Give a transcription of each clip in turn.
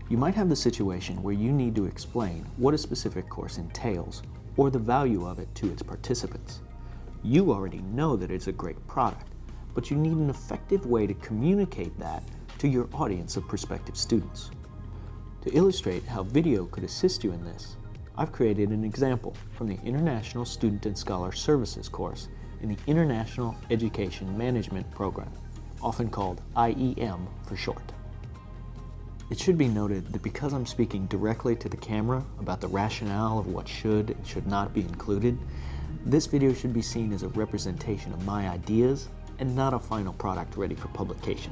You might have the situation where you need to explain what a specific course entails or the value of it to its participants. You already know that it's a great product, but you need an effective way to communicate that to your audience of prospective students. To illustrate how video could assist you in this, I've created an example from the International Student and Scholar Services course in the International Education Management Program, often called IEM for short. It should be noted that because I'm speaking directly to the camera about the rationale of what should and should not be included, this video should be seen as a representation of my ideas and not a final product ready for publication.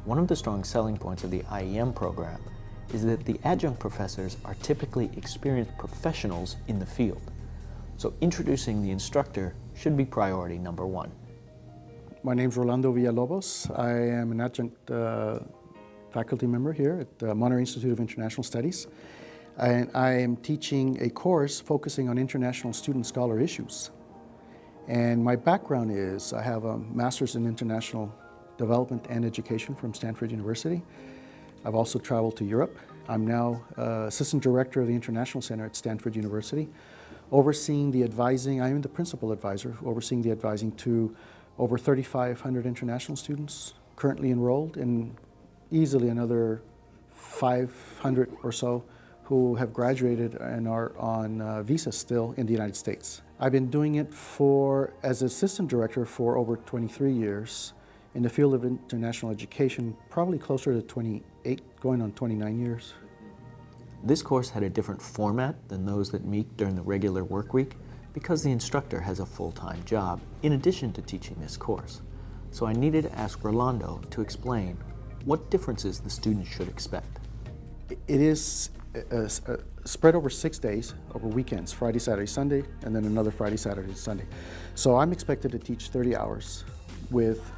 One of the strong selling points of the IEM program is that the adjunct professors are typically experienced professionals in the field. So introducing the instructor should be priority number one. My name is Rolando Villalobos. I am an adjunct faculty member here at the Monterey Institute of International Studies. And I am teaching a course focusing on international student scholar issues. And my background is I have a master's in international development and education from Stanford University. I've also traveled to Europe. I'm now assistant director of the International Center at Stanford University, overseeing the advising. I am the principal advisor, overseeing the advising to over 3,500 international students currently enrolled, and easily another 500 or so who have graduated and are on visas still in the United States. I've been doing it as assistant director for over 23 years. In the field of international education, probably closer to 28, going on 29 years. This course had a different format than those that meet during the regular work week because the instructor has a full-time job in addition to teaching this course. So I needed to ask Rolando to explain what differences the students should expect. It is spread over 6 days, over weekends, Friday, Saturday, Sunday, and then another Friday, Saturday, Sunday. So I'm expected to teach 30 hours with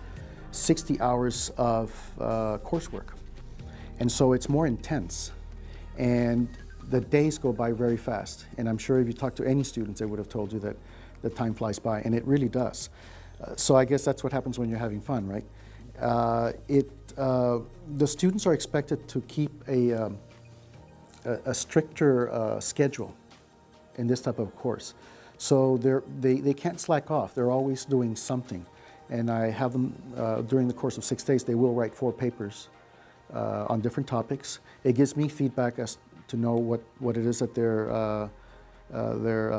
60 hours of coursework. And so it's more intense. And the days go by very fast. And I'm sure if you talk to any students, they would have told you that the time flies by, and it really does. So I guess that's what happens when you're having fun, right? The students are expected to keep a stricter schedule in this type of course. So they can't slack off. They're always doing something. And I have them, during the course of 6 days, they will write 4 papers on different topics. It gives me feedback as to know what it is that they're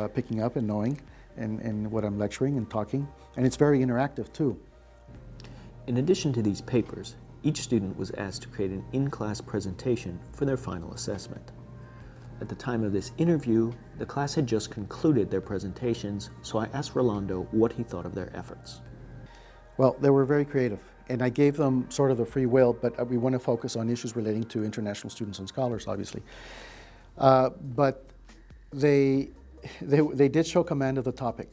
picking up and knowing, and what I'm lecturing and talking. And it's very interactive too. In addition to these papers, each student was asked to create an in-class presentation for their final assessment. At the time of this interview, the class had just concluded their presentations, so I asked Rolando what he thought of their efforts. Well, they were very creative, and I gave them sort of the free will, but we want to focus on issues relating to international students and scholars, obviously. But they did show command of the topic.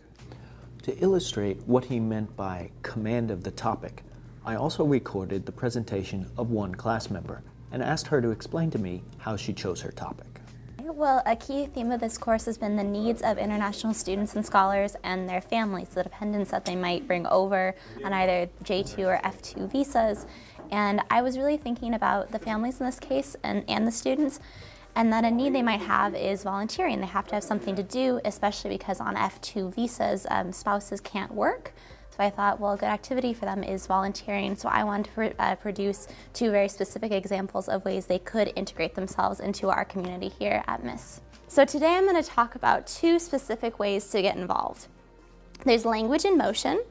To illustrate what he meant by command of the topic, I also recorded the presentation of one class member and asked her to explain to me how she chose her topic. Well, a key theme of this course has been the needs of international students and scholars and their families, the dependents that they might bring over on either J2 or F2 visas. And I was really thinking about the families in this case and the students, and that a need they might have is volunteering. They have to have something to do, especially because on F2 visas, spouses can't work. So I thought, well, a good activity for them is volunteering. So I wanted to produce 2 very specific examples of ways they could integrate themselves into our community here at MISS. So today I'm going to talk about 2 specific ways to get involved. There's Language in Motion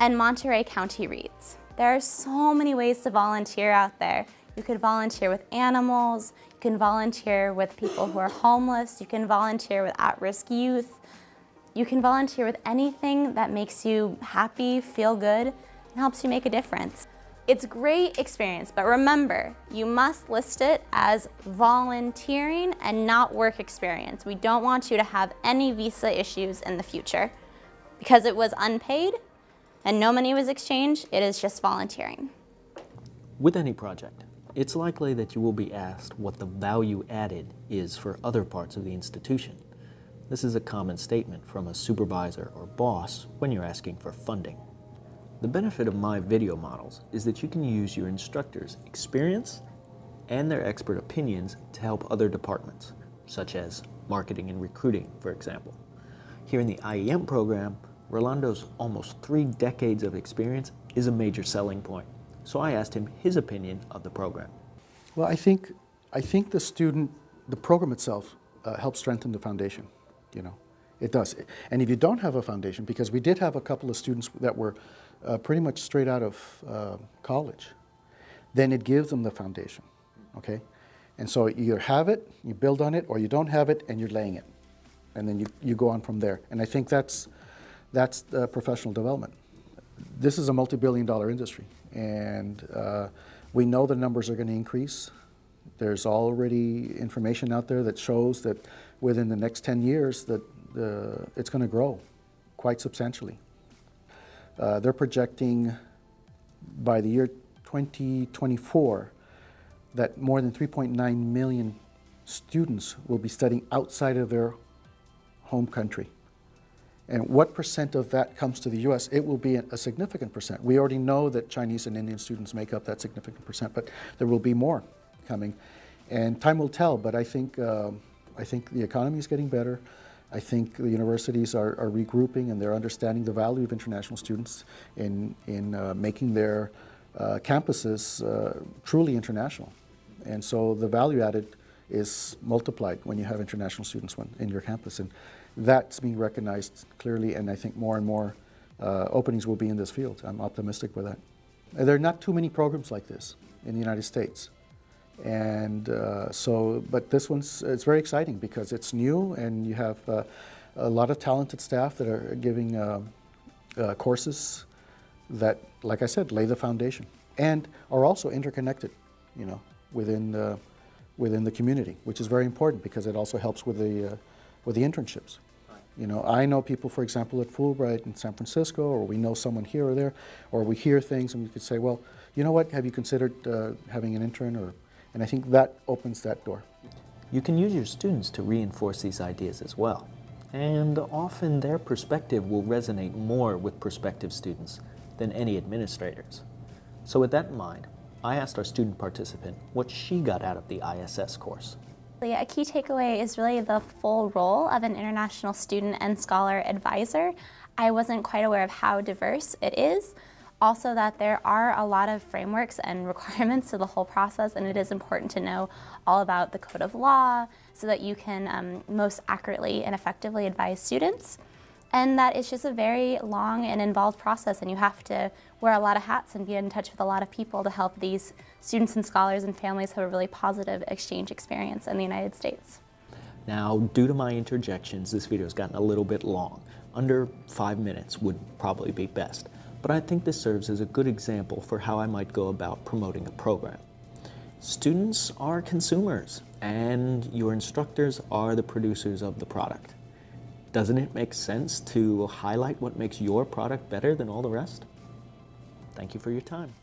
and Monterey County Reads. There are so many ways to volunteer out there. You could volunteer with animals, you can volunteer with people who are homeless, you can volunteer with at-risk youth. You can volunteer with anything that makes you happy, feel good, and helps you make a difference. It's a great experience, but remember, you must list it as volunteering and not work experience. We don't want you to have any visa issues in the future. Because it was unpaid and no money was exchanged, it is just volunteering. With any project, it's likely that you will be asked what the value added is for other parts of the institution. This is a common statement from a supervisor or boss when you're asking for funding. The benefit of my video models is that you can use your instructor's experience and their expert opinions to help other departments, such as marketing and recruiting, for example. Here in the IEM program, Rolando's almost 3 decades of experience is a major selling point. So I asked him his opinion of the program. Well, I think the program itself helps strengthen the foundation, you know. It does. And if you don't have a foundation, because we did have a couple of students that were pretty much straight out of college, then it gives them the foundation, okay? And so you either have it, you build on it, or you don't have it and you're laying it. And then you go on from there. And I think that's the professional development. This is a multi-billion-dollar industry, and we know the numbers are going to increase. There's already information out there that shows that within the next 10 years that it's going to grow quite substantially. They're projecting by the year 2024 that more than 3.9 million students will be studying outside of their home country. And what percent of that comes to the U.S.? It will be a significant percent. We already know that Chinese and Indian students make up that significant percent, but there will be more coming. And time will tell, but I think the economy is getting better. I think the universities are regrouping, and they're understanding the value of international students in making their campuses truly international. And so the value added is multiplied when you have international students in your campus. And that's being recognized clearly, and I think more and more openings will be in this field. I'm optimistic with that. There are not too many programs like this in the United States. And but this it's very exciting because it's new, and you have a lot of talented staff that are giving courses that, like I said, lay the foundation and are also interconnected, you know, within the community, which is very important because it also helps with the internships. You know, I know people, for example, at Fulbright in San Francisco, or we know someone here or there, or we hear things and we could say, well, you know what, have you considered having an intern? And I think that opens that door. You can use your students to reinforce these ideas as well. And often their perspective will resonate more with prospective students than any administrators. So with that in mind, I asked our student participant what she got out of the ISS course. A key takeaway is really the full role of an international student and scholar advisor. I wasn't quite aware of how diverse it is. Also that there are a lot of frameworks and requirements to the whole process, and it is important to know all about the code of law so that you can most accurately and effectively advise students. And that it's just a very long and involved process, and you have to wear a lot of hats and be in touch with a lot of people to help these students and scholars and families have a really positive exchange experience in the United States. Now, due to my interjections, this video has gotten a little bit long. Under 5 minutes would probably be best. But I think this serves as a good example for how I might go about promoting a program. Students are consumers, and your instructors are the producers of the product. Doesn't it make sense to highlight what makes your product better than all the rest? Thank you for your time.